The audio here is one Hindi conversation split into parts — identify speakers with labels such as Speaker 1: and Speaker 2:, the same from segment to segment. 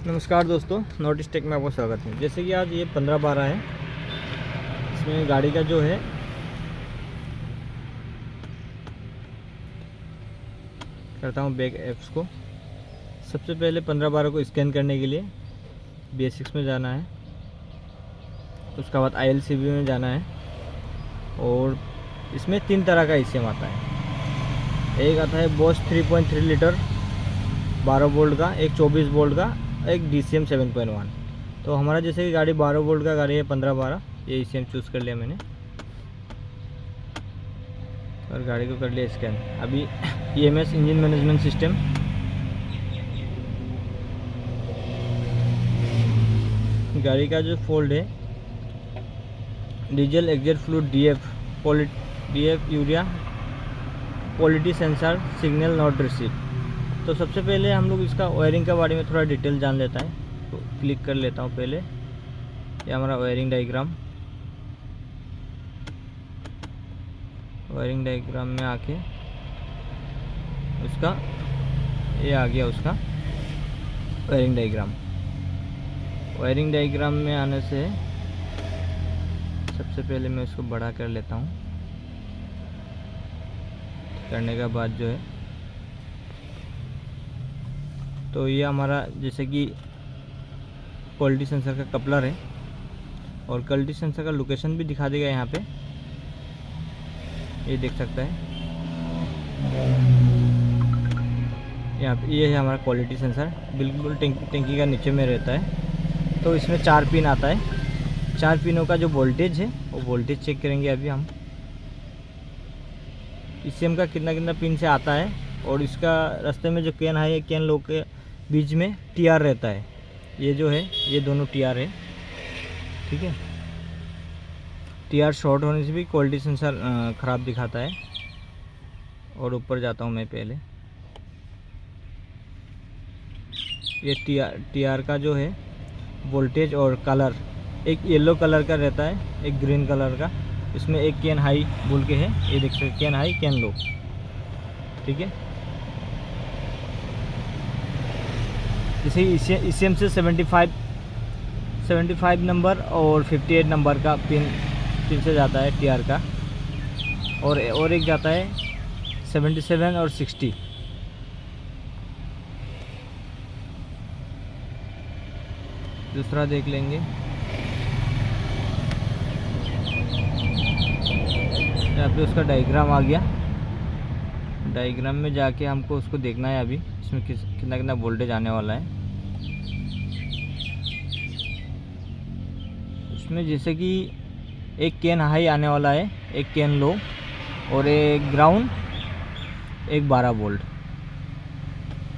Speaker 1: नमस्कार दोस्तों, नोटिस टेक में आपका स्वागत है। जैसे कि आज ये 15/12 है। इसमें गाड़ी का जो है करता हूँ बैक ऐप्स को। सबसे पहले 15/12 को स्कैन करने के लिए बेसिक्स में जाना है, उसके बाद ILCB में जाना है। और इसमें 3 तरह का ECM आता है। एक आता है बोस 3.3 लीटर 12 वोल्ट का, एक 24 वोल्ट का, एक DCM 7.1। तो हमारा जैसे कि गाड़ी 12 वोल्ट का गाड़ी है 15/12, ये ECM चूज़ कर लिया मैंने और गाड़ी को कर लिया स्कैन। अभी EMS इंजन मैनेजमेंट सिस्टम, गाड़ी का जो फोल्ड है diesel exhaust fluid DF urea quality sensor signal not receive. तो सबसे पहले हम लोग इसका वायरिंग के बारे में थोड़ा डिटेल जान लेता है। तो क्लिक कर लेता हूँ पहले, ये हमारा वायरिंग डायग्राम में आके उसका ये आ गया, उसका वायरिंग डायग्राम में आने से सबसे पहले मैं उसको बड़ा कर लेता हूँ। करने के बाद जो है तो ये हमारा जैसे कि क्वालिटी सेंसर का कपलर है और क्वालिटी सेंसर का लोकेशन भी दिखा देगा यहाँ पे, ये देख सकता है यहाँ पे। ये है हमारा क्वालिटी सेंसर, बिल्कुल टंकी का नीचे में रहता है। तो इसमें 4 पिन आता है। 4 पिनों का जो वोल्टेज है वो वोल्टेज चेक करेंगे अभी हम। ECM का कितना पिन से आता है और इसका रास्ते में जो कैन हाई है कैन लो के बीच में TR रहता है। ये जो है ये दोनों TR है, ठीक है। TR शॉर्ट होने से भी क्वालिटी सेंसर ख़राब दिखाता है। और ऊपर जाता हूँ मैं पहले, ये TR का जो है वोल्टेज और कलर, एक येलो कलर का रहता है, एक ग्रीन कलर का। इसमें एक कैन हाई बोल के है, ये देख सकते, कैन हाई कैन लो, ठीक है। जैसे ECM से 75 नंबर और 58 नंबर का पिन से जाता है TR का, और एक जाता है 77 और 60। दूसरा देख लेंगे, यहाँ पे उसका डायग्राम आ गया। डायग्राम में जाके हमको उसको देखना है अभी इसमें कितना वोल्टेज आने वाला है। इसमें जैसे कि एक कैन हाई आने वाला है, एक कैन लो और एक ग्राउंड, एक 12 वोल्ट,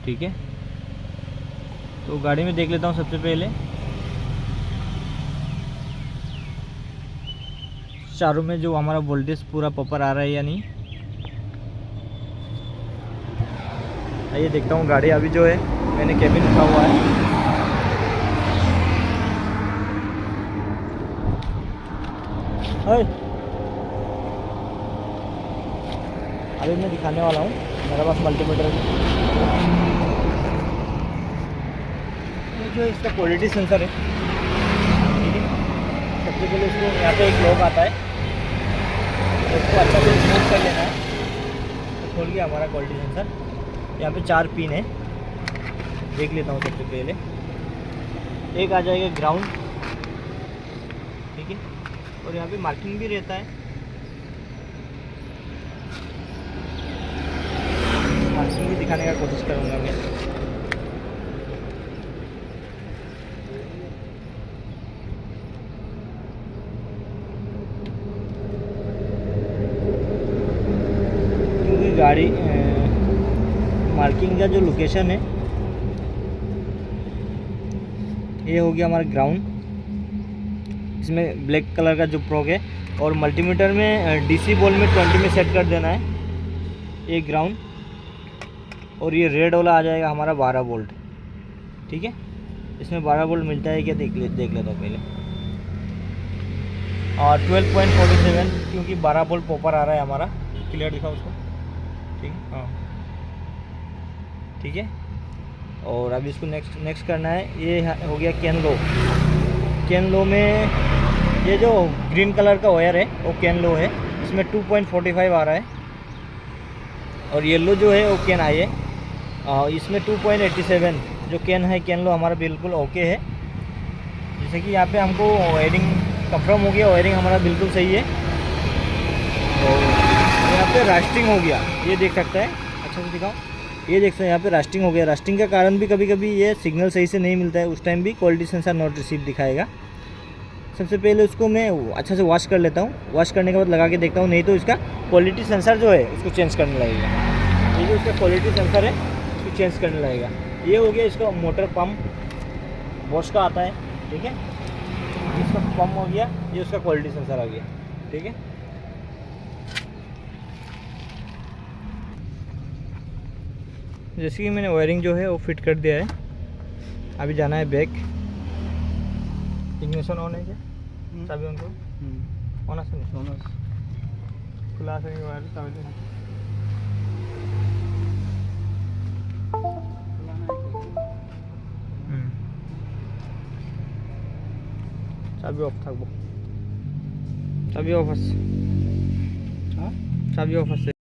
Speaker 1: ठीक है। तो गाड़ी में देख लेता हूँ सबसे पहले चारों में जो हमारा वोल्टेज पूरा प्रॉपर आ रहा है या नहीं। ये देखता हूँ गाड़ी अभी जो है मैंने केबिन उठा हुआ है। अभी मैं दिखाने वाला हूँ, मेरे पास मल्टीमीटर जो इसका क्वालिटी सेंसर है, ठीक है। सबसे पहले इसको यहाँ पे एक लॉक आता है, उसको अच्छा से स्मूथ कर लेना है। तो खोल गया हमारा क्वालिटी सेंसर। यहाँ पे 4 पिन है, देख लेता हूँ। सबसे पहले एक आ जाएगा ग्राउंड, ठीक है। और यहाँ पे मार्किंग भी रहता है, मार्किंग भी दिखाने का कोशिश करूँगा मैं। क्योंकि गाड़ी मार्किंग का जो लोकेशन है ये हो गया हमारा ग्राउंड। इसमें ब्लैक कलर का जो प्रोग है और मल्टीमीटर में DC बॉल में 20 में सेट कर देना है, ये ग्राउंड। और ये रेड वाला आ जाएगा हमारा 12 वोल्ट, ठीक है। इसमें 12 वोल्ट मिलता है क्या देख लेता हूँ पहले। और 12.47 क्योंकि 12 वोल्ट प्रॉपर आ रहा है हमारा। क्लियर दिखा उसको, ठीक है, हाँ, ठीक है। और अभी इसको नेक्स्ट करना है। ये हो गया कैन लो में ये जो ग्रीन कलर का वायर है वो कैन लो है, इसमें 2.45 आ रहा है। और येलो जो है वो कैन आई है, इसमें 2.87। जो कैन है कैन लो हमारा बिल्कुल ओके है। जैसे कि यहाँ पे हमको वायरिंग कंफर्म हो गया, वायरिंग हमारा बिल्कुल सही है। और यहाँ पे रास्टिंग हो गया, ये देख सकता है, अच्छा से दिखाओ, ये देख सकते हैं यहाँ पे रास्टिंग हो गया। रास्टिंग का कारण भी कभी कभी ये सिग्नल सही से नहीं मिलता है, उस टाइम भी क्वालिटी सेंसर नॉट रिसीव दिखाएगा। सबसे पहले उसको मैं अच्छा से वॉश कर लेता हूँ, वॉश करने के बाद लगा के देखता हूँ, नहीं तो इसका क्वालिटी सेंसर जो है उसको चेंज करने लगेगा। ये जो इसका क्वालिटी सेंसर है उसको चेंज करने लगेगा। ये हो गया इसका मोटर पम्प, बॉश का आता है, ठीक है। इसका पम्प हो गया, ये उसका क्वालिटी सेंसर आ गया, ठीक है। जैसे कि मैंने वायरिंग जो है वो फिट कर दिया है। अभी जाना है बैक। इग्निशन ऑन है क्या? चाबी ऑन करो। ऑन আছে नहीं? ऑन আছে। खुला আছে কি वायर चाबी दे? চাবি অফ থাকবো। চাবি অফ আছে। হ্যাঁ? চাবি অফ আছে।